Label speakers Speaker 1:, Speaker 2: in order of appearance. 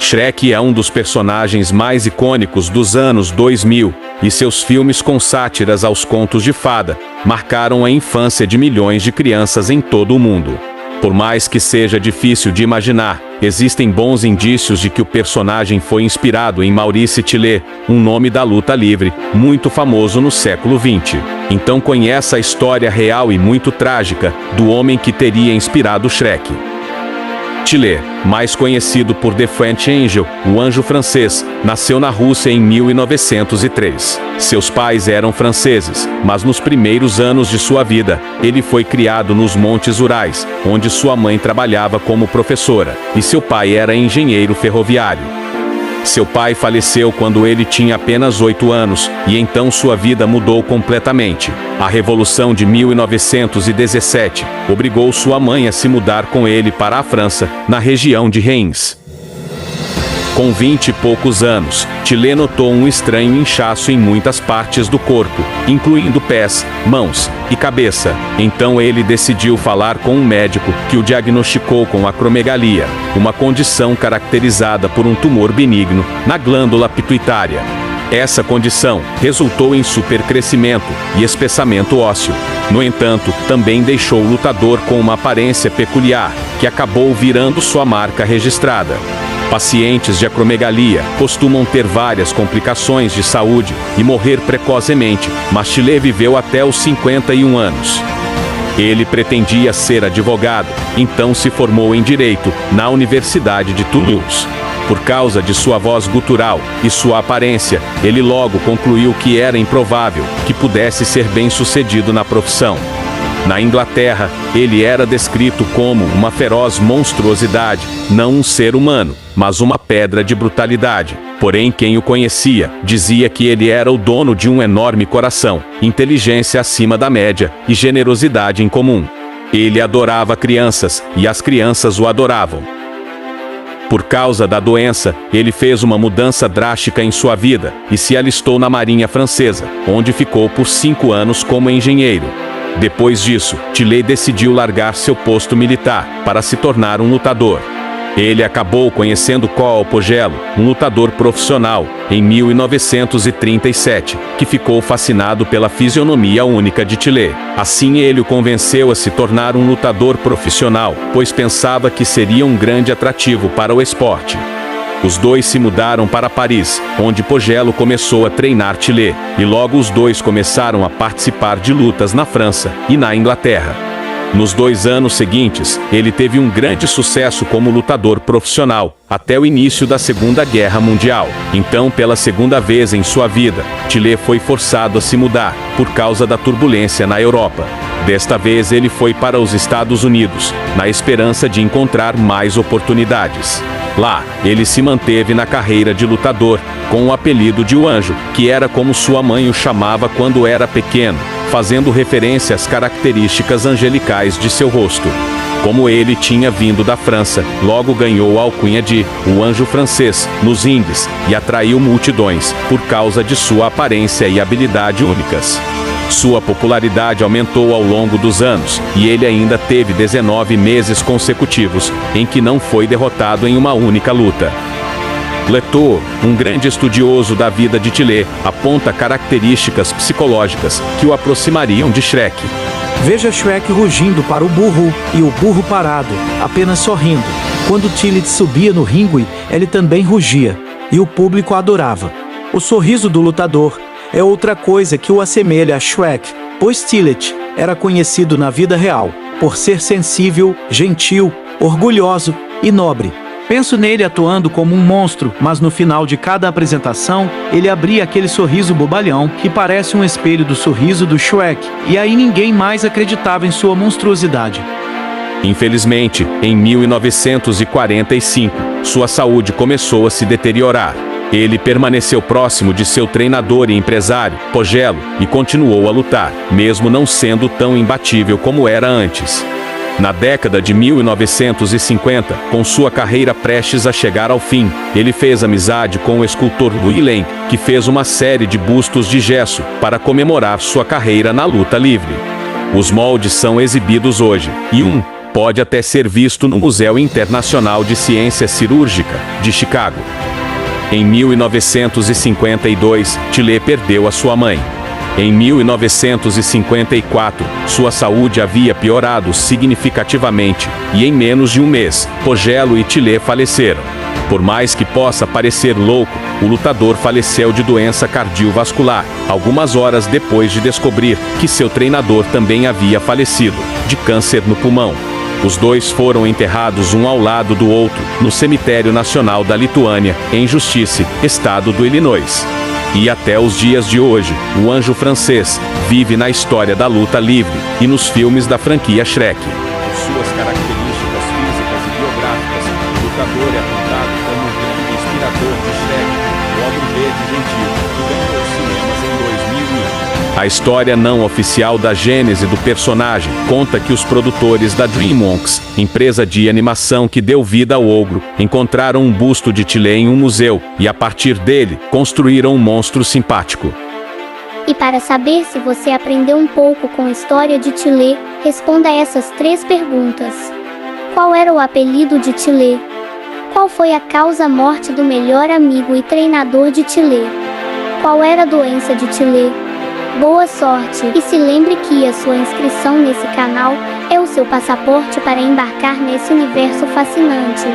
Speaker 1: Shrek é um dos personagens mais icônicos dos anos 2000, e seus filmes com sátiras aos contos de fada marcaram a infância de milhões de crianças em todo o mundo. Por mais que seja difícil de imaginar, existem bons indícios de que o personagem foi inspirado em Maurice Tillet, um nome da luta livre, muito famoso no século XX. Então conheça a história real e muito trágica do homem que teria inspirado Shrek. Tillet, mais conhecido por The French Angel, o anjo francês, nasceu na Rússia em 1903. Seus pais eram franceses, mas nos primeiros anos de sua vida, ele foi criado nos Montes Urais, onde sua mãe trabalhava como professora, e seu pai era engenheiro ferroviário. Seu pai faleceu quando ele tinha apenas 8 anos, e então sua vida mudou completamente. A Revolução de 1917 obrigou sua mãe a se mudar com ele para a França, na região de Reims. Com 20 e poucos anos, Tillet notou um estranho inchaço em muitas partes do corpo, incluindo pés, mãos e cabeça. Então ele decidiu falar com um médico, que o diagnosticou com acromegalia, uma condição caracterizada por um tumor benigno na glândula pituitária. Essa condição resultou em supercrescimento e espessamento ósseo. No entanto, também deixou o lutador com uma aparência peculiar, que acabou virando sua marca registrada. Pacientes de acromegalia costumam ter várias complicações de saúde e morrer precocemente, mas Tillet viveu até os 51 anos. Ele pretendia ser advogado, então se formou em Direito na Universidade de Toulouse. Por causa de sua voz gutural e sua aparência, ele logo concluiu que era improvável que pudesse ser bem-sucedido na profissão. Na Inglaterra, ele era descrito como uma feroz monstruosidade, não um ser humano, mas uma pedra de brutalidade. Porém, quem o conhecia dizia que ele era o dono de um enorme coração, inteligência acima da média e generosidade incomum. Ele adorava crianças, e as crianças o adoravam. Por causa da doença, ele fez uma mudança drástica em sua vida e se alistou na Marinha Francesa, onde ficou por 5 anos como engenheiro. Depois disso, Tillet decidiu largar seu posto militar para se tornar um lutador. Ele acabou conhecendo Coal Pogelo, um lutador profissional, em 1937, que ficou fascinado pela fisionomia única de Tillet. Assim ele o convenceu a se tornar um lutador profissional, pois pensava que seria um grande atrativo para o esporte. Os dois se mudaram para Paris, onde Pogelo começou a treinar Tillet, e logo os dois começaram a participar de lutas na França e na Inglaterra. Nos 2 anos seguintes, ele teve um grande sucesso como lutador profissional, até o início da Segunda Guerra Mundial. Então, pela segunda vez em sua vida, Tillet foi forçado a se mudar, por causa da turbulência na Europa. Desta vez ele foi para os Estados Unidos, na esperança de encontrar mais oportunidades. Lá, ele se manteve na carreira de lutador, com o apelido de O Anjo, que era como sua mãe o chamava quando era pequeno, fazendo referência às características angelicais de seu rosto. Como ele tinha vindo da França, logo ganhou a alcunha de O Anjo Francês nos Indies e atraiu multidões, por causa de sua aparência e habilidade únicas. Sua popularidade aumentou ao longo dos anos, e ele ainda teve 19 meses consecutivos em que não foi derrotado em uma única luta. Letour, um grande estudioso da vida de Tillet, aponta características psicológicas que o aproximariam de Shrek.
Speaker 2: Veja Shrek rugindo para o burro, e o burro parado, apenas sorrindo. Quando Tillet subia no ringue, ele também rugia, e o público adorava. O sorriso do lutador é outra coisa que o assemelha a Shrek, pois Tillet era conhecido na vida real por ser sensível, gentil, orgulhoso e nobre. Penso nele atuando como um monstro, mas no final de cada apresentação, ele abria aquele sorriso bobalhão que parece um espelho do sorriso do Shrek, e aí ninguém mais acreditava em sua monstruosidade.
Speaker 1: Infelizmente, em 1945, sua saúde começou a se deteriorar. Ele permaneceu próximo de seu treinador e empresário, Pogelo, e continuou a lutar, mesmo não sendo tão imbatível como era antes. Na década de 1950, com sua carreira prestes a chegar ao fim, ele fez amizade com o escultor Louis Lane, que fez uma série de bustos de gesso para comemorar sua carreira na luta livre. Os moldes são exibidos hoje, e pode até ser visto no Museu Internacional de Ciência Cirúrgica, de Chicago. Em 1952, Tillet perdeu a sua mãe. Em 1954, sua saúde havia piorado significativamente, e em menos de um mês, Pogelo e Tillet faleceram. Por mais que possa parecer louco, o lutador faleceu de doença cardiovascular, algumas horas depois de descobrir que seu treinador também havia falecido, de câncer no pulmão. Os dois foram enterrados um ao lado do outro, no Cemitério Nacional da Lituânia, em Justice, estado do Illinois. E até os dias de hoje, o anjo francês vive na história da luta livre e nos filmes da franquia Shrek. Por suas características físicas e biográficas, o lutador é apontado como o grande inspirador de Shrek, o Ogro Verde Gentil, que ganhou os cinemas em 2001. A história não oficial da gênese do personagem conta que os produtores da DreamWorks, empresa de animação que deu vida ao ogro, encontraram um busto de Tillet em um museu e, a partir dele, construíram um monstro simpático.
Speaker 3: E para saber se você aprendeu um pouco com a história de Tillet, responda essas 3 perguntas. Qual era o apelido de Tillet? Qual foi a causa-morte do melhor amigo e treinador de Tillet? Qual era a doença de Tillet? Boa sorte! E se lembre que a sua inscrição nesse canal é o seu passaporte para embarcar nesse universo fascinante.